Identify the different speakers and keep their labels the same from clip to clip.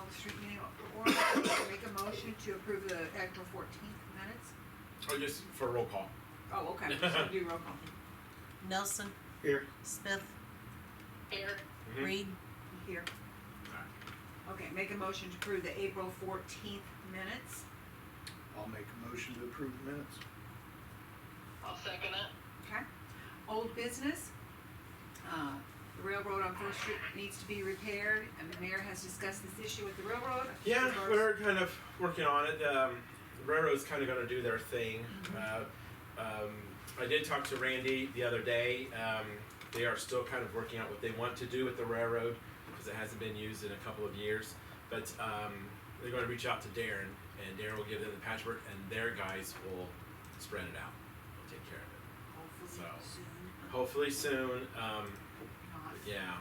Speaker 1: the street meeting order. Make a motion to approve the April 14th minutes.
Speaker 2: Or just for roll call.
Speaker 1: Oh, okay, so do roll call.
Speaker 3: Nelson,
Speaker 2: Here.
Speaker 3: Smith,
Speaker 4: Here.
Speaker 3: Reed,
Speaker 1: Here. Okay, make a motion to approve the April 14th minutes.
Speaker 5: I'll make a motion to approve the minutes.
Speaker 4: I'll second it.
Speaker 1: Okay. Old business. The railroad on First Street needs to be repaired, and the mayor has discussed this issue with the railroad.
Speaker 2: Yeah, we're kind of working on it. The railroad's kind of going to do their thing. I did talk to Randy the other day. They are still kind of working out what they want to do with the railroad because it hasn't been used in a couple of years. But they're going to reach out to Darren, and Darren will give them the patchwork, and their guys will spread it out. They'll take care of it.
Speaker 1: Hopefully
Speaker 2: So,
Speaker 1: soon.
Speaker 2: hopefully soon.
Speaker 1: Not.
Speaker 2: Yeah.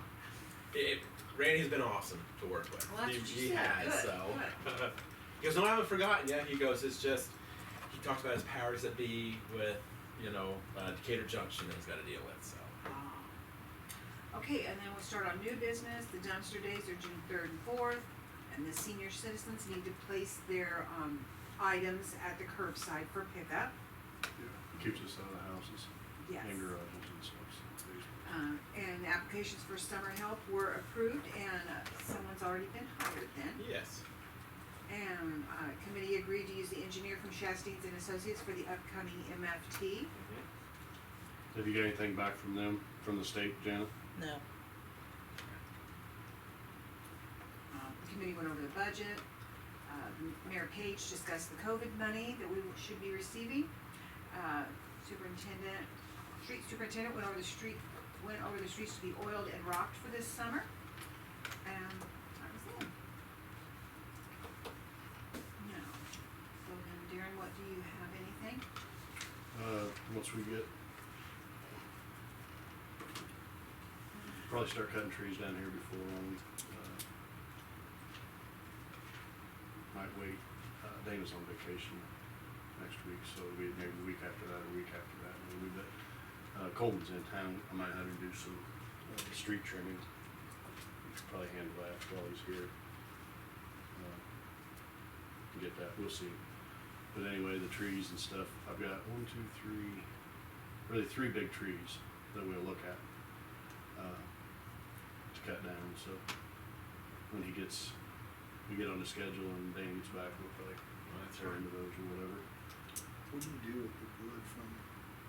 Speaker 2: Randy's been awesome to work with.
Speaker 1: Well, that's what you
Speaker 2: he
Speaker 1: said.
Speaker 2: has,
Speaker 1: Good,
Speaker 2: so.
Speaker 1: good.
Speaker 2: He goes, no, I haven't forgotten yet. He goes, it's just, he talks about his powers that be with, Decatur Junction that he's got to deal with, so.
Speaker 1: Okay, and then we'll start on new business. The dumpster days are June 3rd and 4th, and the senior citizens need to place their items at the curbside for pickup.
Speaker 5: Yeah, keeps us out of the houses
Speaker 1: Yes.
Speaker 5: and garages and stuff. So basically.
Speaker 1: And the applications for summer help were approved, and someone's already been hired then.
Speaker 2: Yes.
Speaker 1: And committee agreed to use the engineer from Shasteens and Associates for the upcoming MFT.
Speaker 5: Have you got anything back from them, from the state, Janet?
Speaker 3: no.
Speaker 1: The committee went over the budget. Mayor Page discussed the COVID money that we should be receiving. Street superintendent went over the streets to be oiled and rocked for this summer. And that was it. Now, so then Darren, what do you have, anything?
Speaker 5: Once we get, probably start cutting trees down here before long. Might wait, Dana's on vacation next week, so it'll be maybe the week after that or week after that. And we bet, Colton's in town, I might have him do some street trimming. He could probably handle that while he's here. Get that, we'll see. But anyway, the trees and stuff, I've got really three big trees that we'll look at to cut down. So when we get on the schedule and Dan gets back, we'll probably tear into those or whatever.
Speaker 6: What do you do with the wood from,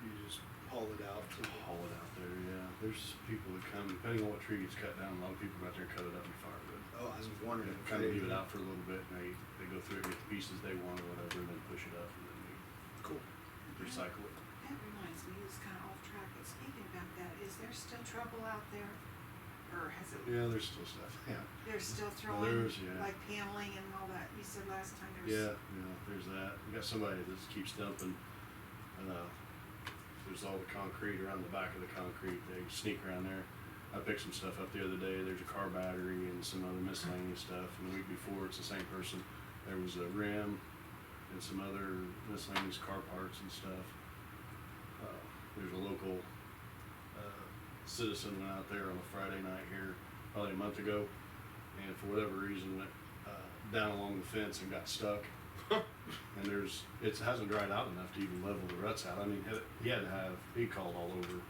Speaker 6: you just haul it out to the...
Speaker 5: Haul it out there, yeah. There's people that come, depending on what tree gets cut down, a lot of people go out there and cut it up and fire it.
Speaker 6: Oh, I was wondering. if
Speaker 5: Kind of
Speaker 6: they-
Speaker 5: leave it out for a little bit, and they go through it, get the pieces they want or whatever, and then push it up, and then
Speaker 6: Cool.
Speaker 5: we recycle it.
Speaker 1: That reminds me, it's kind of off track, but speaking about that, is there still trouble out there? Or has it,
Speaker 5: Yeah, there's still stuff, yeah.
Speaker 1: they're still throwing,
Speaker 5: there's, yeah.
Speaker 1: like paneling and all that, you said last time there was.
Speaker 5: Yeah, there's that. We got somebody that keeps dumping, there's all the concrete around the back of the concrete. They sneak around there. I picked some stuff up the other day. There's a car battery and some other miscellaneous stuff. And the week before, it's the same person. There was a rim and some other miscellaneous car parts and stuff. There's a local citizen went out there on a Friday night here probably a month ago, and for whatever reason went down along the fence and got stuck. And it hasn't dried out enough to even level the ruts out. I mean, he called all over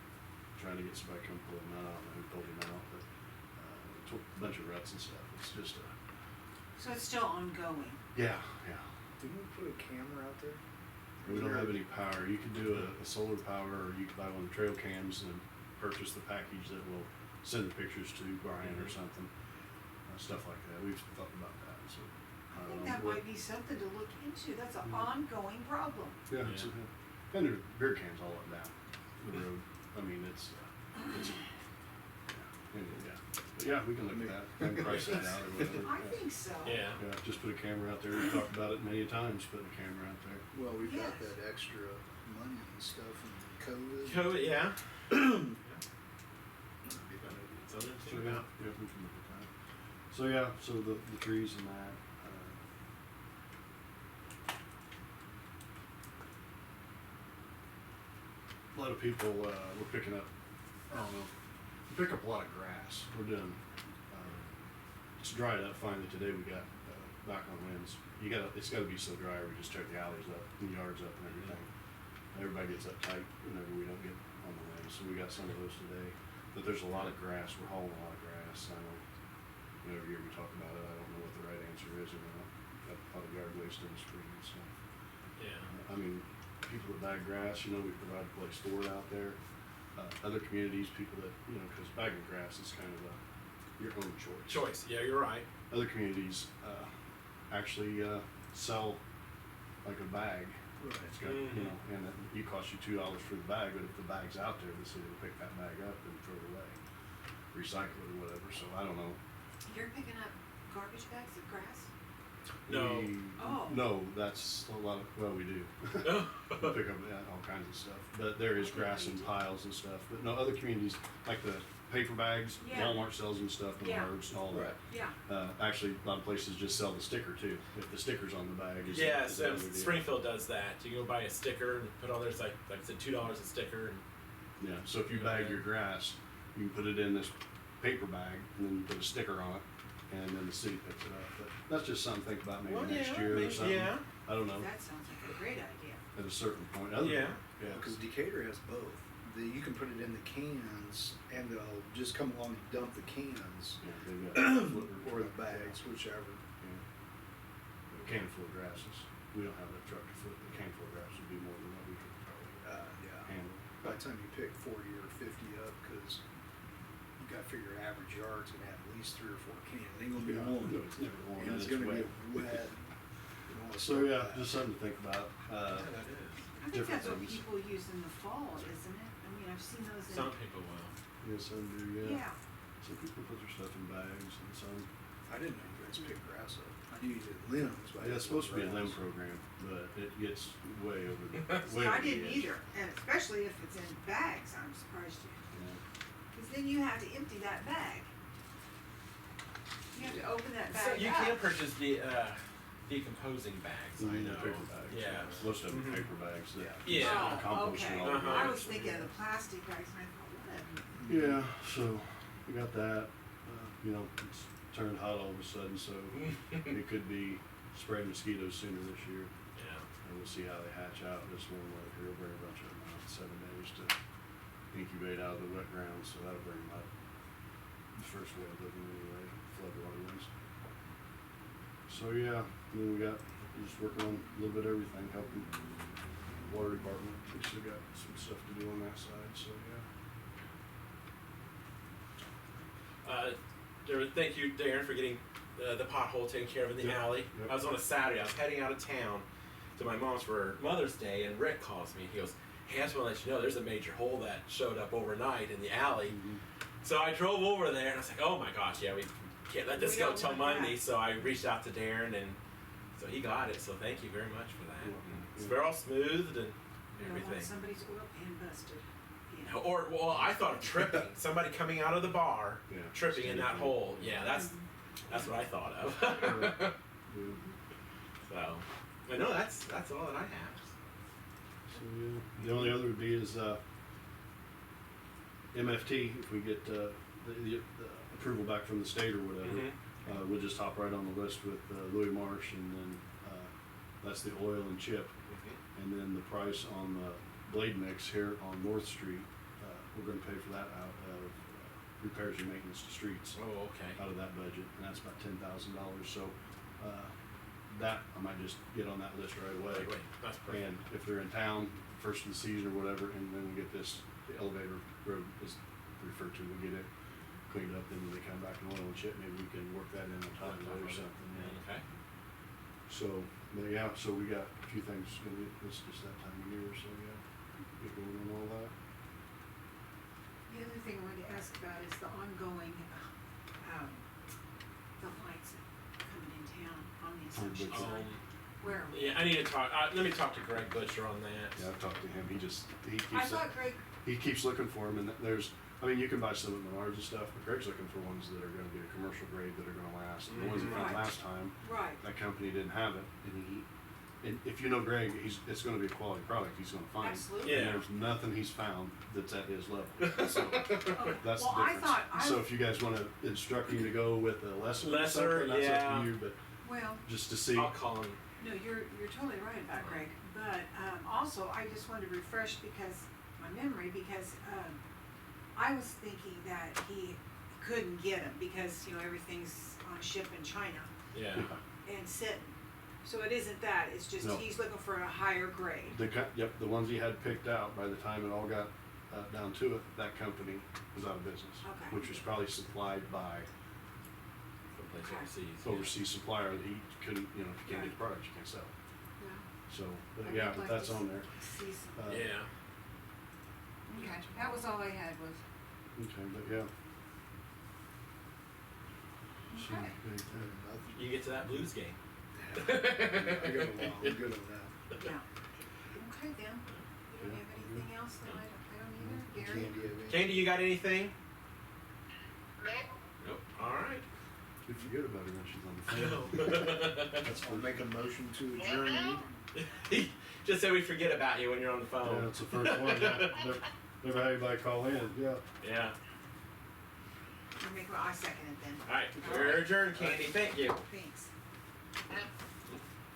Speaker 5: trying to get somebody to come pull him out. I don't know who pulled him out, but took a bunch of ruts and stuff. It's just
Speaker 1: So it's still ongoing.
Speaker 5: yeah.
Speaker 6: Didn't we put a camera out there?
Speaker 5: We don't have any power. You could do a solar power, or you could buy one of the trail cams and purchase the package that will send the pictures to Brian or something. Stuff like that. We've thought about that. So
Speaker 1: I think that might be something to look into. That's an ongoing problem.
Speaker 5: yeah.
Speaker 2: Yeah.
Speaker 5: And there's beer cans all up and down the road. I mean, it's yeah. But yeah, we can look at that and price that out or whatever.
Speaker 1: I think so.
Speaker 2: Yeah.
Speaker 5: Yeah, just put a camera out there. We've talked about it many times, putting a camera out there.
Speaker 6: Well, we've got
Speaker 1: Yes.
Speaker 6: that extra money and stuff from COVID.
Speaker 2: COVID, yeah. Something to
Speaker 5: So
Speaker 2: think
Speaker 5: yeah,
Speaker 2: about.
Speaker 5: we can look at that. So yeah, so the trees and that. A lot of people, we're picking up, I don't know, we pick up a lot of grass. We're doing it's dried up finally today. We got back on winds. It's gotta be so dry. We just tear the alleys up, the yards up, and everything. Everybody gets uptight whenever we don't get on the winds, so we got some of those today. But there's a lot of grass. We're hauling a lot of grass. I know. Every year we talk about it. I don't know what the right answer is. Or not. Got a lot of yard waste in the spring and stuff.
Speaker 2: Yeah.
Speaker 5: I mean, people that bag grass, we provide a place for it out there. Other communities, people that, because bagging grass is kind of your own choice.
Speaker 2: Choice. Yeah, you're right.
Speaker 5: Other communities actually sell like a bag.
Speaker 6: Right.
Speaker 5: It's got, and it costs you $2 for the bag, but if the bag's out there, the city will pick that bag up and throw it away, recycle it or whatever. So I don't know.
Speaker 1: You're picking up garbage bags of grass?
Speaker 2: No.
Speaker 1: Oh.
Speaker 5: No, that's a lot of, well, we do. We pick up all kinds of stuff, but there is grass in piles and stuff. But no, other communities, like the paper bags,
Speaker 1: Yeah.
Speaker 5: Walmart sells them stuff,
Speaker 1: Yeah.
Speaker 5: Menards and all that.
Speaker 1: Yeah.
Speaker 5: Actually, a lot of places just sell the sticker too. If the sticker's on the bag, is
Speaker 2: Yeah,
Speaker 5: is
Speaker 2: so
Speaker 5: another deal.
Speaker 2: Springfield does that. You go buy a sticker and put all there's like I said, $2 a sticker. And
Speaker 5: Yeah, so if you bag your grass, you can put it in this paper bag and then you put a sticker on it, and then the city picks it up. But that's just something to think about maybe next year or something.
Speaker 2: Yeah.
Speaker 5: I don't know.
Speaker 1: That sounds like a great idea.
Speaker 5: At a certain point.
Speaker 2: Yeah.
Speaker 5: Yeah.
Speaker 6: Because Decatur has both. You can put it in the cans, and they'll just come along and dump the cans
Speaker 5: Yeah, they've got flippers.
Speaker 6: or the bags, whichever.
Speaker 5: Yeah. A can full of grasses. We don't have that truck to flip. The can full of grass would be more than what we could probably
Speaker 6: Yeah.
Speaker 5: handle.
Speaker 6: By the time you pick 40 or 50 up, because you got to figure average yard's gonna have at least 3 or 4 cans. It ain't gonna be
Speaker 5: Yeah,
Speaker 6: one.
Speaker 5: no, it's never one,
Speaker 6: And
Speaker 5: and
Speaker 6: it's
Speaker 5: it's
Speaker 6: gonna
Speaker 5: wet.
Speaker 6: be wet. You wanna
Speaker 5: So
Speaker 6: start
Speaker 5: yeah,
Speaker 6: that.
Speaker 5: just something to think about.
Speaker 2: Yeah, that is.
Speaker 1: I think
Speaker 5: Different
Speaker 1: that's what
Speaker 5: things.
Speaker 1: people use in the fall, isn't it? I mean, I've seen those in.
Speaker 2: Some people will.
Speaker 5: Yeah, some do. Yeah.
Speaker 1: Yeah.
Speaker 5: Some people put their stuff in bags, and some.
Speaker 6: I didn't know you guys pick grass up. I knew you did limbs, but I
Speaker 5: Yeah, it's
Speaker 6: didn't
Speaker 5: supposed to be a
Speaker 6: know
Speaker 5: limb
Speaker 6: grass.
Speaker 5: program, but it gets way over the.
Speaker 1: See,
Speaker 5: way
Speaker 1: I
Speaker 5: over the
Speaker 1: didn't
Speaker 5: edge.
Speaker 1: either, and especially if it's in bags, I'm surprised you.
Speaker 5: Yeah.
Speaker 1: Because then you have to empty that bag. You have to open that
Speaker 2: So
Speaker 1: bag
Speaker 2: you
Speaker 1: up.
Speaker 2: can purchase the decomposing bags. I know.
Speaker 5: Paper bags.
Speaker 2: Yeah.
Speaker 5: Most of them
Speaker 2: Mhm.
Speaker 5: paper bags. That
Speaker 2: Yeah.
Speaker 1: Oh,
Speaker 5: compost
Speaker 1: okay.
Speaker 5: and all
Speaker 2: Uh-huh.
Speaker 5: that.
Speaker 1: I was thinking of the plastic bags, and I thought, what?
Speaker 5: Yeah, so we got that. It's turned hot all of a sudden, so it could be spraying mosquitoes sooner this year.
Speaker 2: Yeah.
Speaker 5: And we'll see how they hatch out. This warm weather here will bring a bunch of them out in 7 days to incubate out of the wet ground, so that'll bring them up. The first wave of them anyway, floodwater ones. So yeah, then we got, just working on a little bit of everything, helping water department. We still got some stuff to do on that side, so yeah.
Speaker 2: Thank you, Darren, for getting the pothole taken care of in the
Speaker 5: Yep,
Speaker 2: alley.
Speaker 5: yep.
Speaker 2: I was on a Saturday. I was heading out of town to my mom's for Mother's Day, and Rick calls me. He goes, "Hey, I just want to let you know there's a major hole that showed up overnight in the alley." So I drove over there, and I was like, "Oh my gosh, yeah, we can't let this
Speaker 1: We
Speaker 2: go
Speaker 1: don't
Speaker 2: till
Speaker 1: want
Speaker 2: Monday."
Speaker 1: that.
Speaker 2: So I reached out to Darren, and so he got it. So thank you very much for that.
Speaker 5: Yeah,
Speaker 2: It's
Speaker 5: yeah.
Speaker 2: very all smoothed and
Speaker 1: You don't want
Speaker 2: everything.
Speaker 1: somebody's oil pan busted. Yeah.
Speaker 2: Or well, I thought of tripping. Somebody coming out of the bar,
Speaker 5: Yeah.
Speaker 2: tripping in that
Speaker 5: Sneaking.
Speaker 2: hole. Yeah, that's what I thought of.
Speaker 5: Yeah.
Speaker 2: So, but no, that's all that I have.
Speaker 5: So yeah, the only other would be is MFT. If we get the approval back from the state or whatever,
Speaker 2: Mhm.
Speaker 5: we'll just hop right on the list with Louis Marsh, and then that's the oil and chip, and then the price on the blade mix here on North Street. We're going to pay for that out of repairs and maintenance to streets.
Speaker 2: Oh, okay.
Speaker 5: Out of that budget, and that's about $10,000. So that I might just get on that list right away.
Speaker 2: Wait, that's perfect.
Speaker 5: And if they're in town, first of the season or whatever, and then we get the elevator road is referred to, we get it cleaned up, then when they come back and oil and chip, maybe we can work that in on top of it or something. Yeah.
Speaker 2: Okay.
Speaker 5: So, but yeah, so we got a few things, it's just that time of year, so yeah, get going on all that.
Speaker 1: The other thing I wanted to ask about is the ongoing, the lights coming in town on the Assumption
Speaker 5: Butcher.
Speaker 1: side. Where are we?
Speaker 2: Yeah, I need to talk. Let me talk to Greg Butcher on that.
Speaker 5: Yeah, I've talked to him, he
Speaker 1: I
Speaker 5: keeps,
Speaker 1: thought Greg,
Speaker 5: he keeps looking for them, and there's, I mean, you can buy some at Menards and stuff, but Greg's looking for ones that are gonna be a commercial grade that are gonna last. The ones that
Speaker 1: Right.
Speaker 5: found last time,
Speaker 1: right,
Speaker 5: that company didn't have it, and and if you know Greg, it's gonna be a quality product he's gonna find.
Speaker 1: Absolutely.
Speaker 2: Yeah.
Speaker 5: And there's nothing he's found that's at his level, so
Speaker 1: Okay.
Speaker 5: that's
Speaker 1: Well,
Speaker 5: the
Speaker 1: I
Speaker 5: difference.
Speaker 1: thought,
Speaker 5: So if you guys wanna instruct me to go with a lesser or
Speaker 2: Lesser,
Speaker 5: something, that's up
Speaker 2: yeah.
Speaker 5: to you, but
Speaker 1: well,
Speaker 5: just to see.
Speaker 2: I'll call him.
Speaker 1: no, you're totally right about Greg, but, also, I just wanted to refresh my memory, because, I was thinking that he couldn't get them, because, everything's on a ship in China
Speaker 2: Yeah.
Speaker 1: and sitting. So it isn't that, it's just
Speaker 5: No.
Speaker 1: he's looking for a higher grade.
Speaker 5: Yep, the ones he had picked out, by the time it all got down to it, that company was out of business.
Speaker 1: Okay.
Speaker 5: Which was probably supplied by
Speaker 2: Someplace
Speaker 1: Okay.
Speaker 2: overseas. yeah.
Speaker 5: overseas supplier that he couldn't, if you can't get the product, you can't sell it.
Speaker 1: Yeah.
Speaker 5: So,
Speaker 1: I
Speaker 5: yeah,
Speaker 1: would
Speaker 5: but
Speaker 1: like
Speaker 5: that's
Speaker 1: to
Speaker 5: on there.
Speaker 1: See some.
Speaker 2: Yeah.
Speaker 1: Okay, that was all I had was,
Speaker 5: Okay, but yeah. So,
Speaker 1: okay.
Speaker 6: Nothing.
Speaker 2: You get to that Blues game.
Speaker 6: I got a while, I'm good on that.
Speaker 1: Yeah. Okay then. You don't have anything else that I don't either? Gary?
Speaker 6: Candy, have any?
Speaker 2: Candy, you got anything?
Speaker 4: Nope.
Speaker 2: Nope. All right.
Speaker 5: you forget about her when she's on the phone. That's
Speaker 6: I'll
Speaker 5: for,
Speaker 6: make a motion to adjourn the meeting.
Speaker 2: Just say we forget about you when you're on the
Speaker 5: yeah,
Speaker 2: phone.
Speaker 5: that's the first one, yeah. Never had anybody call in, yeah.
Speaker 2: Yeah.
Speaker 1: I second it then.
Speaker 2: All right. We're adjourned, Candy. Thank you.
Speaker 1: Thanks.
Speaker 4: Yep.